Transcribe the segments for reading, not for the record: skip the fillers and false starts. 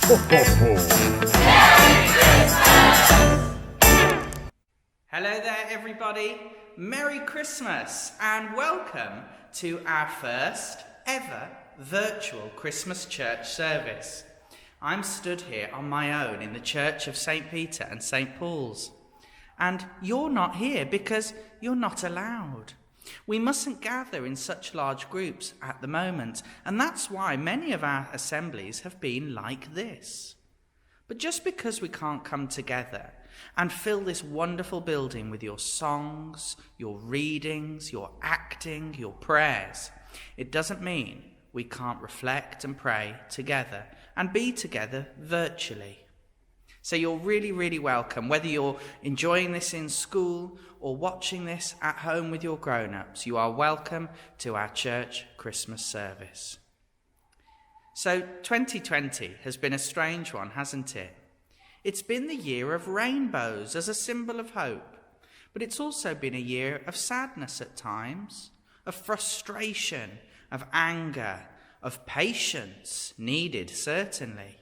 Hello there everybody, Merry Christmas and welcome to our first ever virtual Christmas church service. I'm stood here on my own in the Church of St. Peter and St. Paul's. And you're not here because you're not allowed. We mustn't gather in such large groups at the moment, and that's why many of our assemblies have been like this. But just because we can't come together and fill this wonderful building with your songs, your readings, your acting, your prayers, it doesn't mean we can't reflect and pray together and be together virtually. So you're really, really welcome, whether you're enjoying this in school or watching this at home with your grown-ups. You are welcome to our church Christmas service. So 2020 has been a strange one, hasn't it? It's been the year of rainbows as a symbol of hope, but it's also been a year of sadness at times, of frustration, of anger, of patience needed, certainly.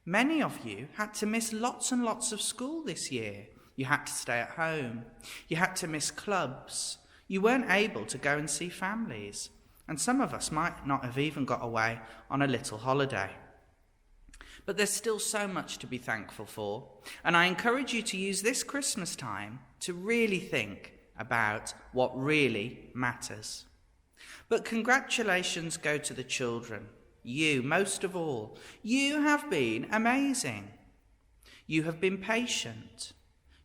Many of you had to miss lots and lots of school this year. You had to stay at home. You had to miss clubs. You weren't able to go and see families. And some of us might not have even got away on a little holiday. But there's still so much to be thankful for. And I encourage you to use this Christmas time to really think about what really matters. But congratulations go to the children. You, most of all, you have been amazing. You have been patient.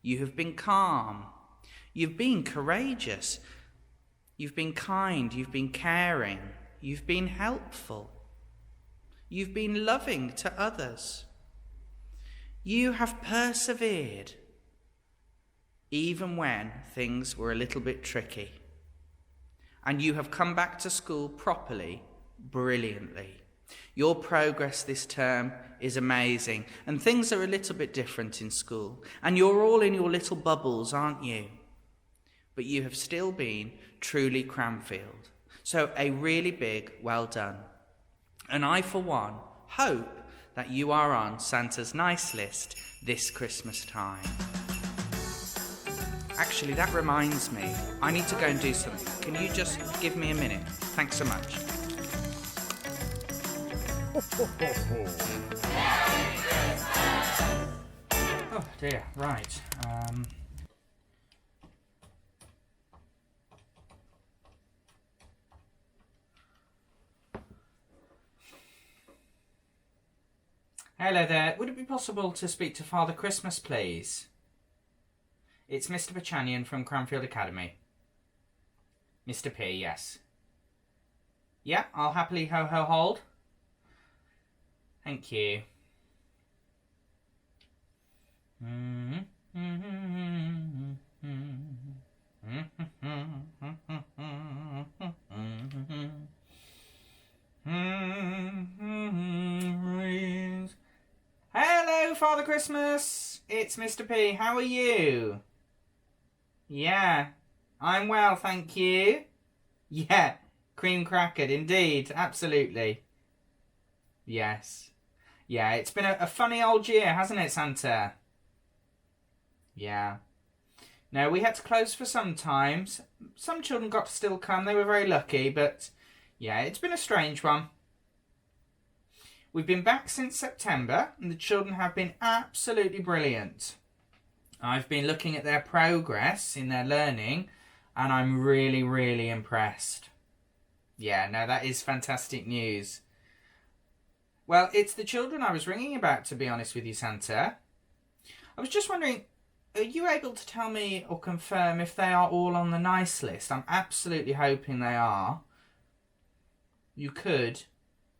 You have been calm. You've been courageous. You've been kind. You've been caring. You've been helpful. You've been loving to others. You have persevered, even when things were a little bit tricky. And you have come back to school properly, brilliantly. Your progress this term is amazing, and things are a little bit different in school. And you're all in your little bubbles, aren't you? But you have still been truly Cranfield. So a really big well done. And I, for one, hope that you are on Santa's nice list this Christmas time. Actually, that reminds me, I need to go and do something. Can you just give me a minute? Thanks so much. Oh dear, right. Hello there. Would it be possible to speak to Father Christmas, please? It's Mr. Pachanian from Cranfield Academy. Mr. P, yes. Yeah, I'll happily hold. Thank you. Hello, Father Christmas. It's Mr. P. How are you? Yeah, I'm well, thank you. Yeah, cream crackered, indeed, absolutely. Yes. Yeah, it's been a funny old year, hasn't it, Santa? Yeah. No, we had to close for some times. Some children got to still come. They were very lucky, but yeah, it's been a strange one. We've been back since September, and the children have been absolutely brilliant. I've been looking at their progress in their learning, and I'm really, really impressed. Yeah, no, that is fantastic news. Well, it's the children I was ringing about, to be honest with you, Santa. I was just wondering, are you able to tell me or confirm if they are all on the nice list? I'm absolutely hoping they are. You could.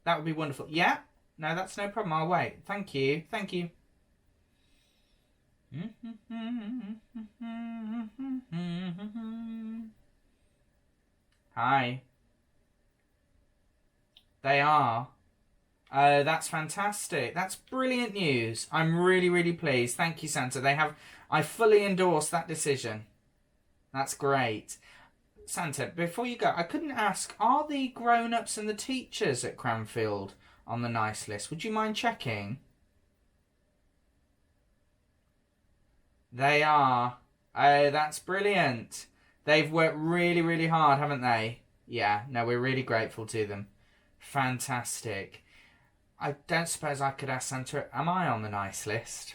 That would be wonderful. Yeah? No, that's no problem. I'll wait. Thank you. Thank you. Hi. They are. Oh, that's fantastic. That's brilliant news. I'm really, really pleased. Thank you, Santa. I fully endorse that decision. That's great. Santa, before you go, I couldn't ask, are the grown-ups and the teachers at Cranfield, on the nice list? Would you mind checking? They are. Oh, that's brilliant. They've worked really, really hard, haven't they? Yeah, no, we're really grateful to them. Fantastic. I don't suppose I could ask Santa, am I on the nice list?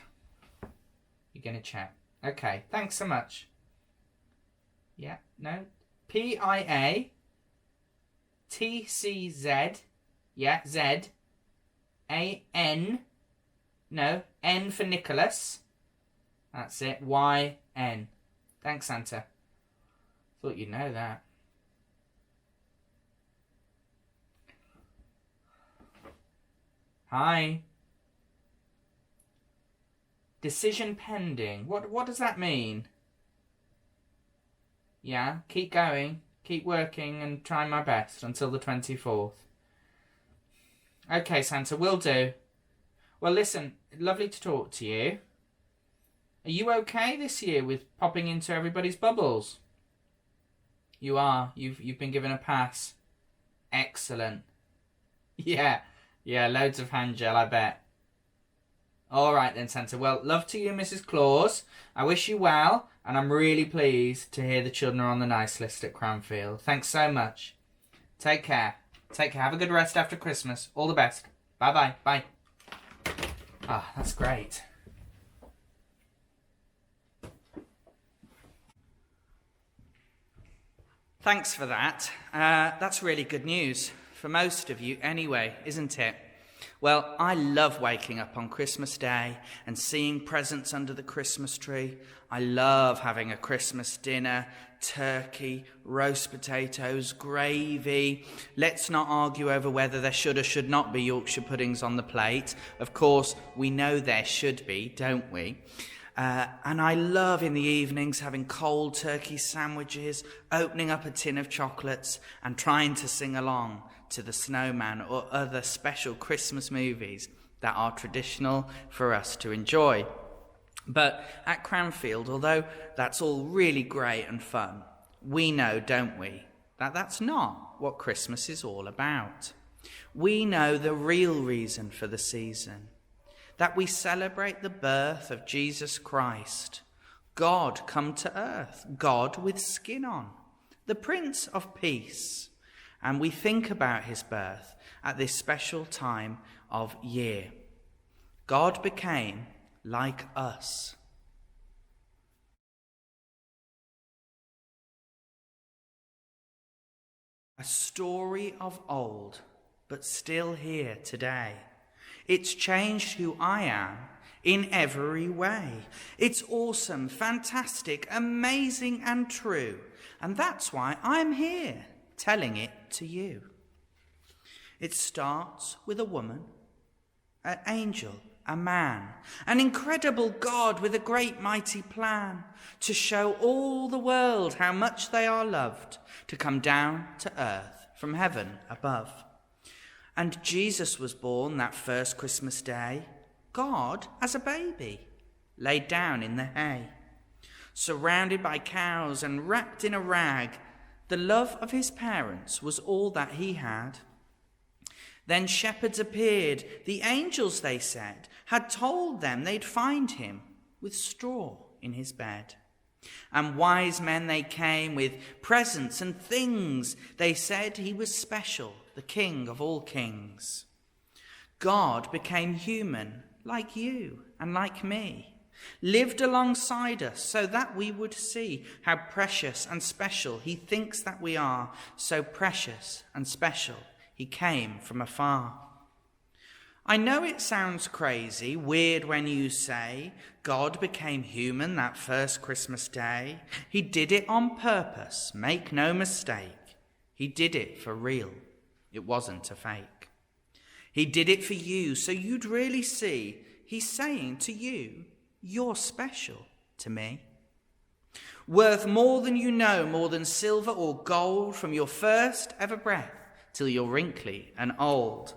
You're going to check. Okay, thanks so much. Yeah, no. PIA TCZ. Yeah, Z. AN. No, N for Nicholas. That's it. YN. Thanks, Santa. Thought you'd know that. Hi. Decision pending. What does that mean? Yeah, keep going. Keep working and trying my best until the 24th. Okay, Santa, will do. Well, listen, lovely to talk to you. Are you okay this year with popping into everybody's bubbles? You are. You've been given a pass. Excellent. Yeah, loads of hand gel, I bet. All right then, Santa. Well, love to you, Mrs. Claus. I wish you well, and I'm really pleased to hear the children are on the nice list at Cranfield. Thanks so much. Take care. Have a good rest after Christmas. All the best. Bye-bye. Bye. Ah, that's great. Thanks for that. That's really good news. For most of you anyway, isn't it? Well, I love waking up on Christmas Day and seeing presents under the Christmas tree. I love having a Christmas dinner, turkey, roast potatoes, gravy. Let's not argue over whether there should or should not be Yorkshire puddings on the plate. Of course, we know there should be, don't we? And I love in the evenings having cold turkey sandwiches, opening up a tin of chocolates and trying to sing along to the Snowman or other special Christmas movies that are traditional for us to enjoy. But at Cranfield, although that's all really great and fun, we know, don't we, that that's not what Christmas is all about. We know the real reason for the season, that we celebrate the birth of Jesus Christ, God come to earth, God with skin on, the Prince of Peace. And we think about his birth at this special time of year. God became like us. A story of old, but still here today. It's changed who I am in every way. It's awesome, fantastic, amazing and true. And that's why I'm here, telling it to you. It starts with a woman, an angel, a man, an incredible God with a great mighty plan to show all the world how much they are loved, to come down to earth from heaven above. And Jesus was born that first Christmas day, God as a baby, laid down in the hay, surrounded by cows and wrapped in a rag. The love of his parents was all that he had. Then shepherds appeared. The angels, they said, had told them they'd find him with straw in his bed. And wise men they came with presents and things. They said he was special, the King of all kings. God became human, like you and like me, lived alongside us so that we would see how precious and special he thinks that we are. So precious and special, he came from afar. I know it sounds crazy, weird when you say God became human that first Christmas day. He did it on purpose, make no mistake. He did it for real. It wasn't a fake. He did it for you, so you'd really see he's saying to you, you're special to me. Worth more than you know, more than silver or gold, from your first ever breath till you're wrinkly and old.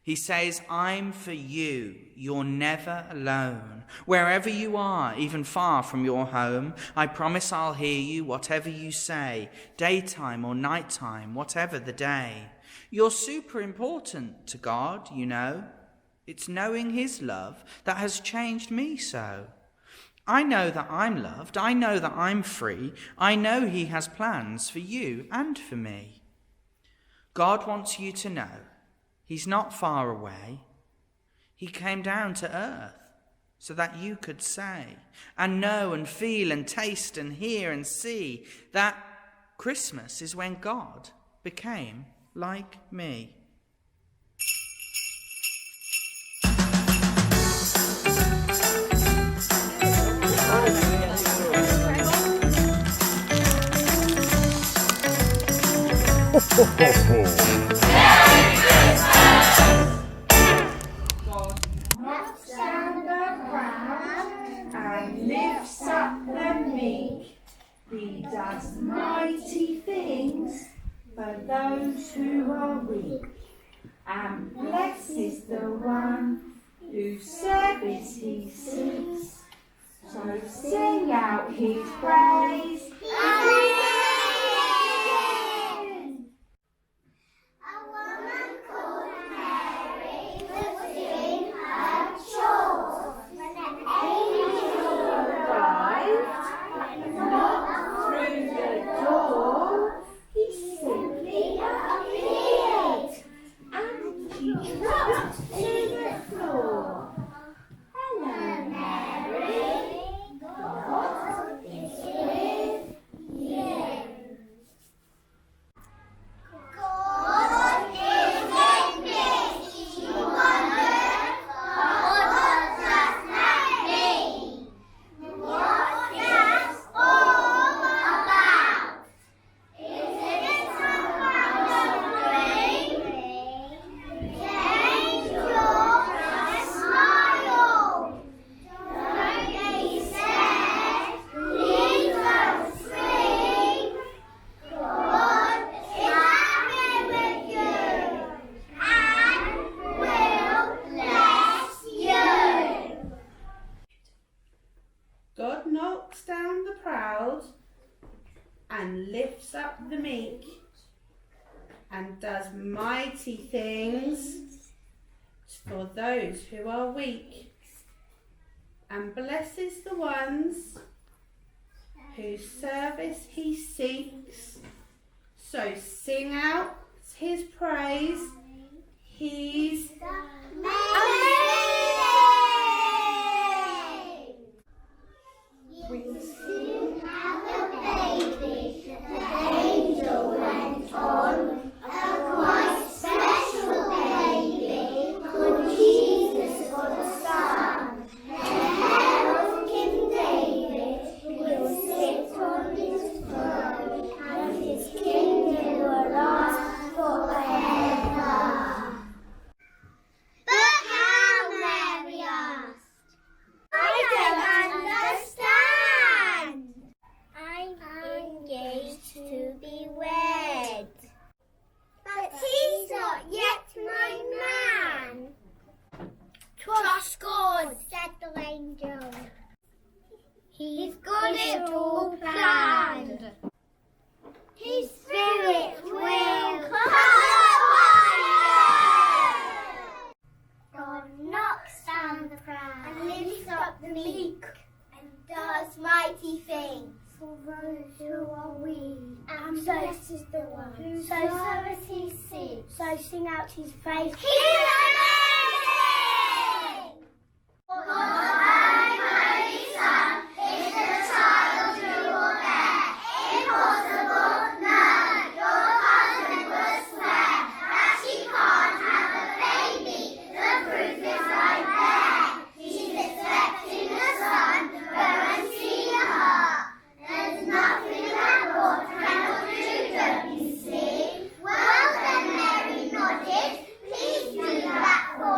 He says, I'm for you, you're never alone. Wherever you are, even far from your home, I promise I'll hear you, whatever you say, daytime or nighttime, whatever the day. You're super important to God, you know. It's knowing his love that has changed me so. I know that I'm loved. I know that I'm free. I know he has plans for you and for me. God wants you to know he's not far away. He came down to earth so that you could say and know and feel and taste and hear and see that Christmas is when God became like me. Knocks down the proud and lifts up the meek. He does mighty things for those who are weak, and blesses the one whose service he seeks. So sing out his praise. God knocks down the proud and lifts up the meek, and does mighty things for those who are weak, and blesses the ones whose service he seeks. So sing out his praise. He's We soon have a baby, the angel went on, a quite special baby, called Jesus for the Son. The herald King David will sit on his throne, and his kingdom will last forever. But how, Mary asked? I don't understand. I'm engaged to be wed, but he's not yet my man. Trust God, said the angel. He's got it all planned. His spirit will come. God knocks down the proud and lifts up the meek, and does mighty things for those who are weak, and blesses the one whose service he seeks. So sing out his praise. He's amazing! God's holy Son is the child you will bear. Impossible? None. Your husband will swear that she can't have a baby. The proof is right there. She's expecting a son, go and see her. There's nothing that God cannot do, don't you see? Well then, Mary nodded. Please do that for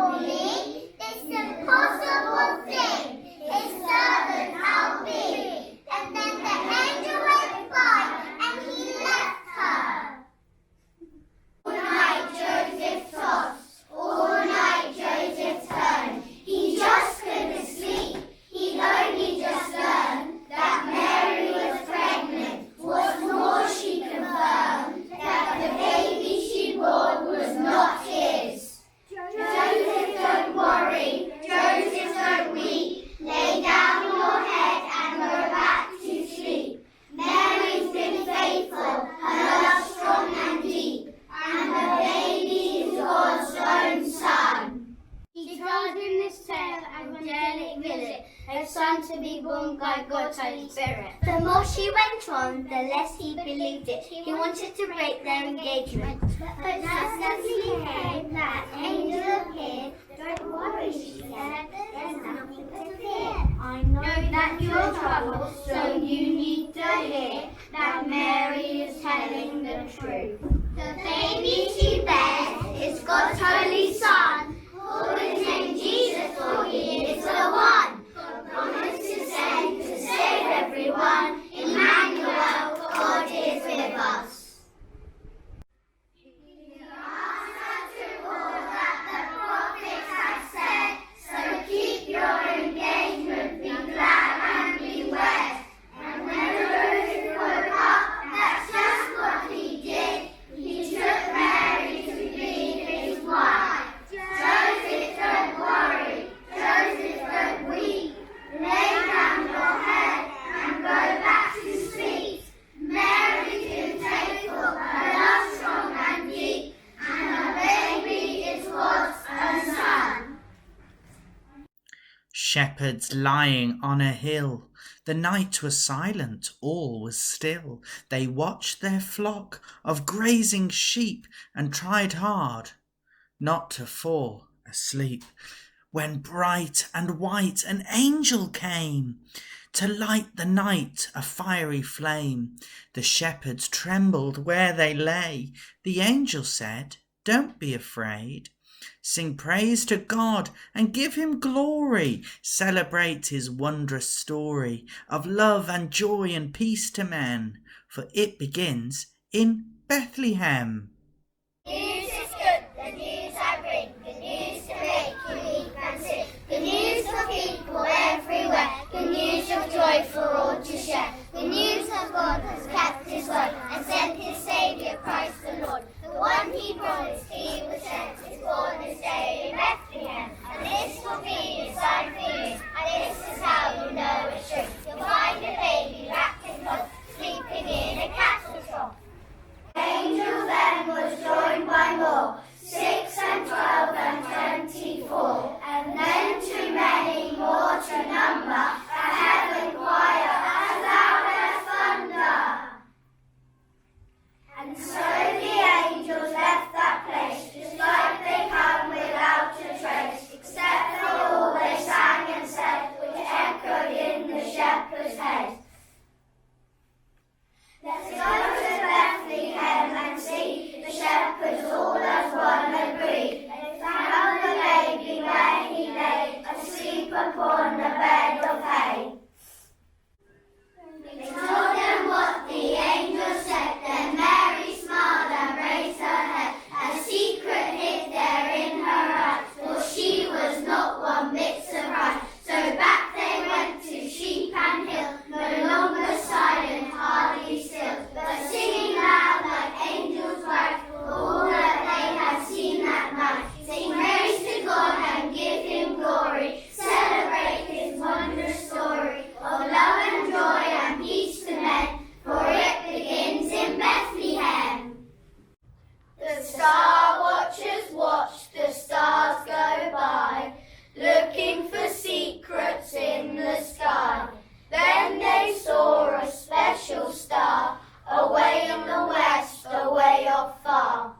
son to be born by God's Holy Spirit. The more she went on, the less he believed it. He wanted to break their engagement. But just as he came, that angel appeared. Don't worry, she said, there's nothing to fear. I know that you're troubled, so you need to hear that Mary is telling the truth. The baby she bears is God's Holy Son. Call his name Jesus, for he is the one. God promised to send to save everyone. Emmanuel, God is with us. He answered to all that the prophets have said, so keep your engagement, be glad and be wed. And when the rose woke up, that's just what he did. He took Mary to be his wife. Joseph, don't worry. Joseph, don't weep. Lay down your head and go back to sleep. Mary's been faithful, her love strong and deep, and her baby is God's own son. Shepherds lying on a hill. The night was silent, all was still. They watched their flock of grazing sheep and tried hard not to fall asleep. When bright and white an angel came to light the night, a fiery flame. The shepherds trembled where they lay. The angel said, "Don't be afraid. Sing praise to God and give him glory. Celebrate his wondrous story of love and joy and peace to men, for it begins in Bethlehem." News is good, the news I bring, the news to make you leap and sing. The news for people everywhere, the news of joy for all to share. The news that God has kept his word and sent his Saviour Christ the Lord. The one he promised he would send is born this day in Bethlehem. And this will be a sign for you, and this is how you know it's true. You'll find a baby wrapped in cloth, sleeping in a castle top. Angel then was joined by more, 6 and 12 and 24, and then too many more to number, a heaven choir as loud as thunder. And so the angels left that place, just like they come without a trace, except for all they sang and said, which echoed in the shepherd's head. Let's go to Bethlehem and see, the shepherds all as one agree. They found the baby where he lay, asleep upon a bed of hay. They told them what the angel said, then Mary smiled and raised her head. A secret hid there in her eyes, for she was not one bit surprised. So back they went to sheep and hill, no longer silent, hardly still, but singing loud like angels right, for all that they had seen that night. Sing praise to God and give him glory, celebrate his wondrous story of love and joy and peace to men, for it begins in Bethlehem. The star watchers watched the stars go by, looking for secrets in the sky. Then they saw a special star, away in the west, away off far.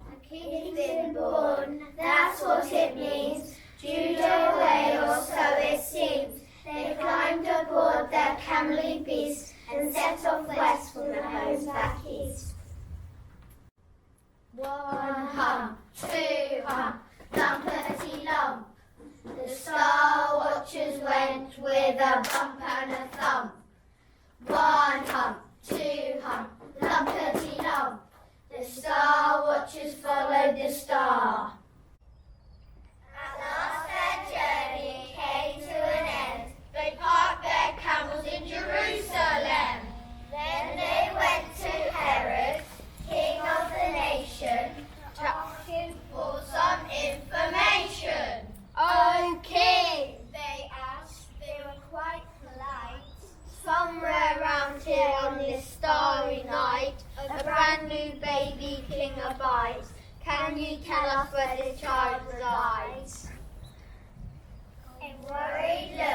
A king's been born, that's what it means. Judah way, or so it seems. They climbed aboard their camely beast and set off west from the homes back east. 1 hump, 2 hump, lumpety lump. The star watchers went with a bump and a thump. 1 hump, 2 hump, lumpety lump. The star watchers followed the star. At last their journey came to an end. They parked their camels in Jerusalem. Then they went to Herod, king of the nation, to ask him for some information. "Oh, king," they asked, they were quite polite. "Somewhere round here on this starry night, a brand new baby king abides. Can you tell us where this child resides?" A worried look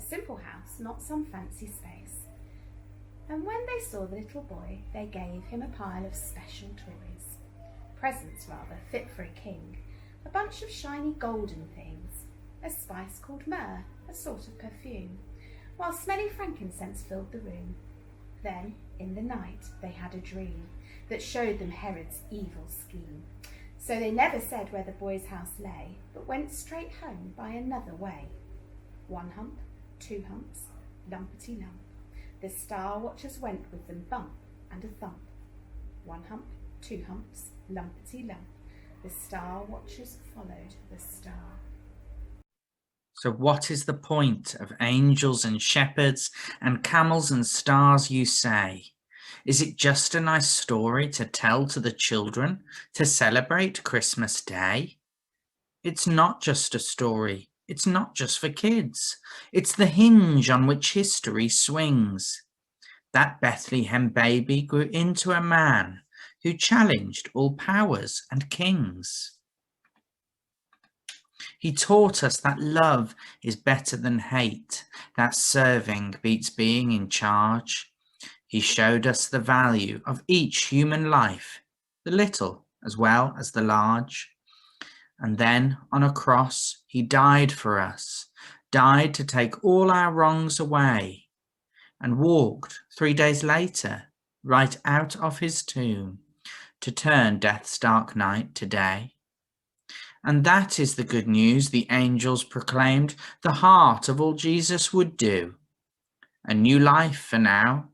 simple house, not some fancy space. And when they saw the little boy, they gave him a pile of special toys. Presents, rather, fit for a king. A bunch of shiny golden things. A spice called myrrh, a sort of perfume, while smelly frankincense filled the room. Then, in the night, they had a dream that showed them Herod's evil scheme. So they never said where the boy's house lay, but went straight home by another way. 1 hump, 2 humps, lumpety lump. The star watchers went with them bump and a thump. 1 hump, 2 humps, lumpety lump. The star watchers followed the star. So what is the point of angels and shepherds and camels and stars, you say? Is it just a nice story to tell to the children to celebrate Christmas Day? It's not just a story. It's not just for kids. It's the hinge on which history swings. That Bethlehem baby grew into a man who challenged all powers and kings. He taught us that love is better than hate, that serving beats being in charge. He showed us the value of each human life, the little as well as the large. And then on a cross, he died for us, died to take all our wrongs away, and walked 3 days later right out of his tomb to turn death's dark night to day. And that is the good news the angels proclaimed the heart of all Jesus would do. A new life for now,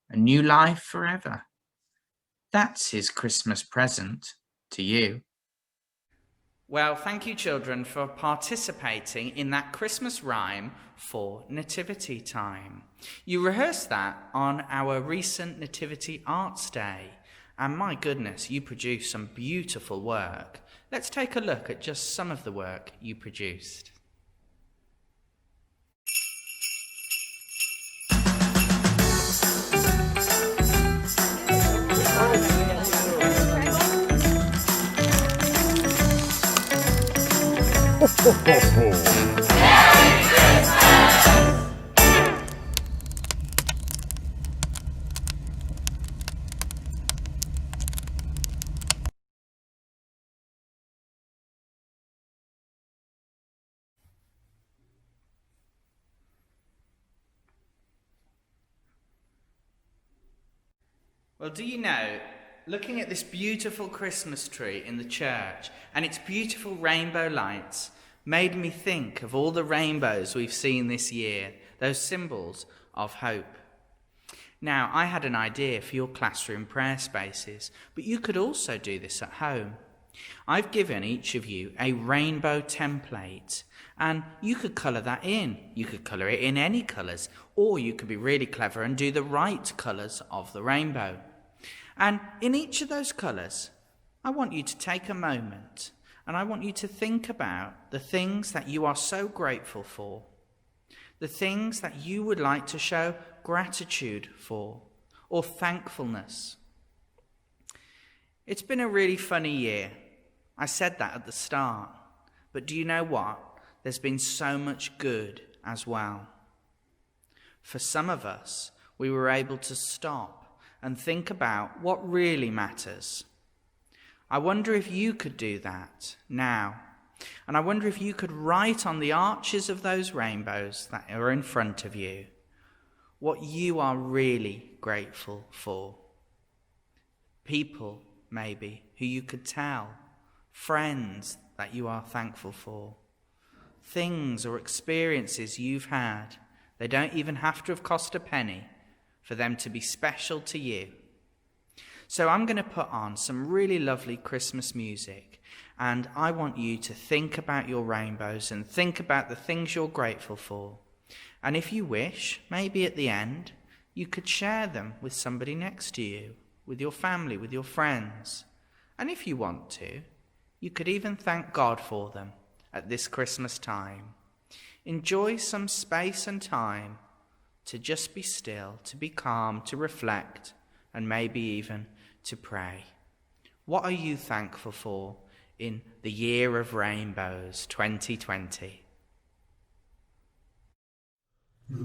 a new life forever. That's his Christmas present to you. Well, thank you, children, for participating in that Christmas rhyme for Nativity Time. You rehearsed that on our recent Nativity Arts Day, and my goodness, you produced some beautiful work. Let's take a look at just some of the work you produced. Well, do you know, looking at this beautiful Christmas tree in the church and its beautiful rainbow lights made me think of all the rainbows we've seen this year, those symbols of hope. Now, I had an idea for your classroom prayer spaces, but you could also do this at home. I've given each of you a rainbow template, and you could colour that in. You could colour it in any colours, or you could be really clever and do the right colours of the rainbow. And in each of those colours, I want you to take a moment and I want you to think about the things that you are so grateful for, the things that you would like to show gratitude for or thankfulness. It's been a really funny year. I said that at the start, but do you know what? There's been so much good as well. For some of us, we were able to stop and think about what really matters. I wonder if you could do that now. And I wonder if you could write on the arches of those rainbows that are in front of you what you are really grateful for. People, maybe, who you could tell. Friends that you are thankful for. Things or experiences you've had. They don't even have to have cost a penny for them to be special to you. So I'm going to put on some really lovely Christmas music, and I want you to think about your rainbows and think about the things you're grateful for. And if you wish, maybe at the end, you could share them with somebody next to you, with your family, with your friends. And if you want to, you could even thank God for them at this Christmas time. Enjoy some space and time to just be still, to be calm, to reflect, and maybe even to pray. What are you thankful for in the year of rainbows 2020? Mary,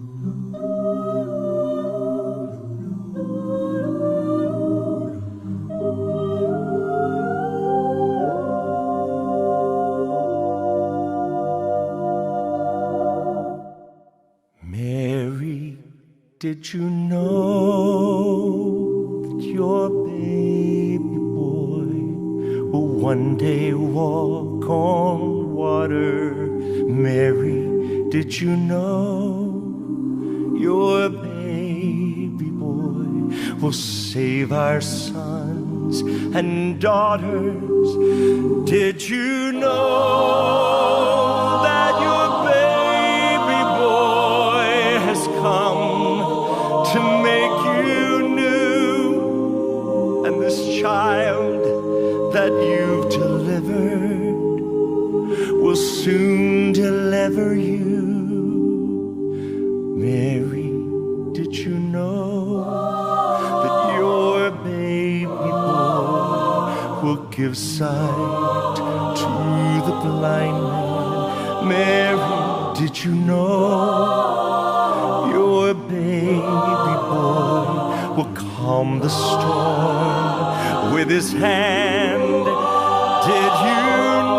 did you know that your baby boy will one day walk on water? Mary, did you know your baby boy will save our sons and daughters? Did you know that your baby boy has come to make you new? And this child that you've delivered will soon deliver you. Mary, did you know that your baby boy will give sight to the blind man? Mary, did you know your baby boy will calm the storm with his hand? Did you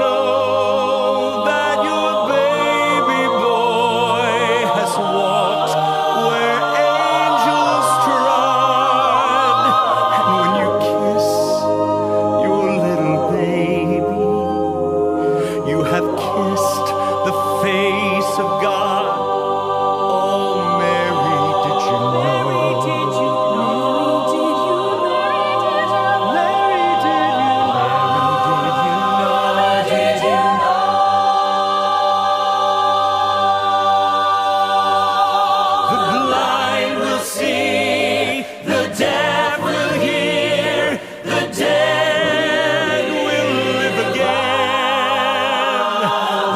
know that your baby boy has walked where angels trod? And when you kiss your little baby, you have kissed the face of God. Oh, Mary, did you know? Mary, did you know? Mary, did you know? The blind will see, the deaf will hear, the dead will live again.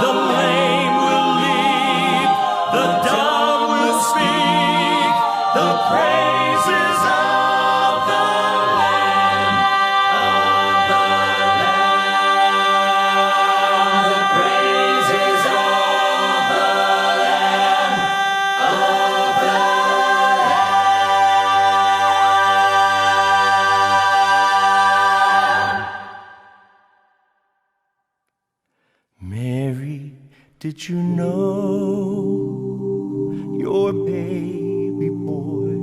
The lame will leap, the dumb will speak, the praises of the Lamb, the praises of the Lamb, Mary, did you know your baby boy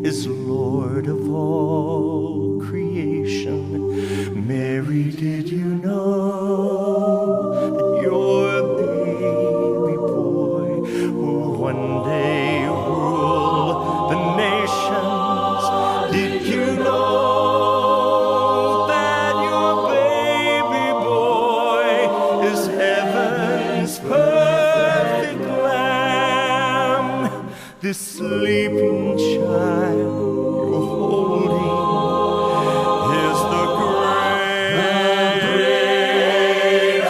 is Lord of all creation? Mary, did you know that your baby boy will one day rule the nations? Did you know that your baby boy is heaven's perfect lamb? This sleeping child you're holding is the great I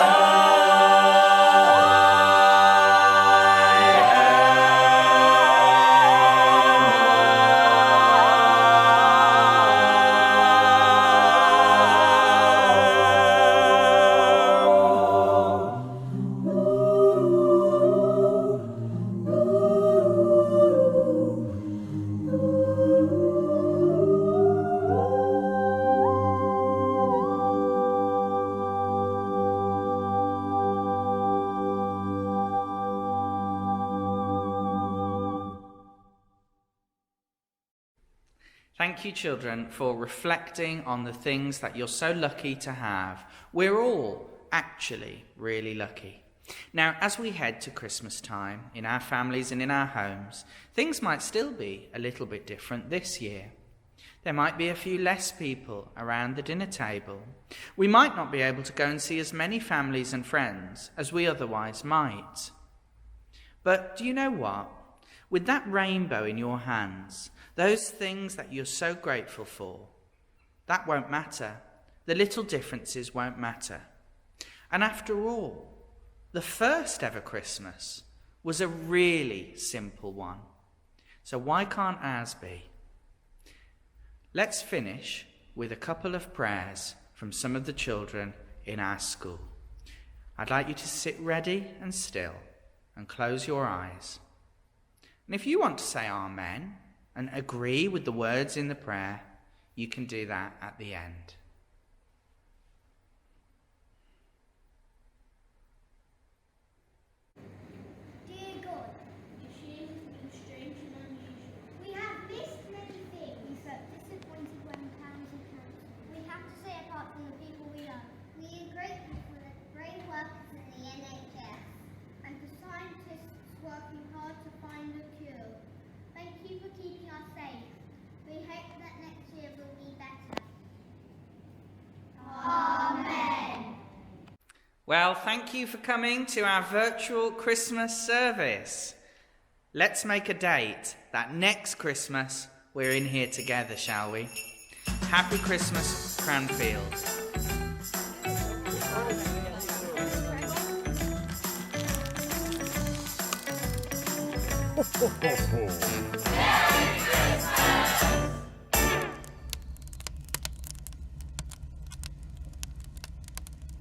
Thank you, children, for reflecting on the things that you're so lucky to have. We're all actually really lucky. Now, as we head to Christmas time in our families and in our homes, things might still be a little bit different this year. There might be a few less people around the dinner table. We might not be able to go and see as many families and friends as we otherwise might. But do you know what? With that rainbow in your hands, those things that you're so grateful for, that won't matter. The little differences won't matter. And after all, the first ever Christmas was a really simple one. So why can't ours be? Let's finish with a couple of prayers from some of the children in our school. I'd like you to sit ready and still and close your eyes. And if you want to say Amen and agree with the words in the prayer, you can do that at the end. Dear God, your year has been strange and unusual. We have missed many things. We felt disappointed when plans were cancelled. We have to say apart from the people we love. We are grateful for the brave workers in the NHS and the scientists working hard to find a cure. Thank you for keeping us safe. We hope that next year will be better. Amen. Well, thank you for coming to our virtual Christmas service. Let's make a date that next Christmas we're in here together, shall we? Happy Christmas, Cranfield. Merry Christmas!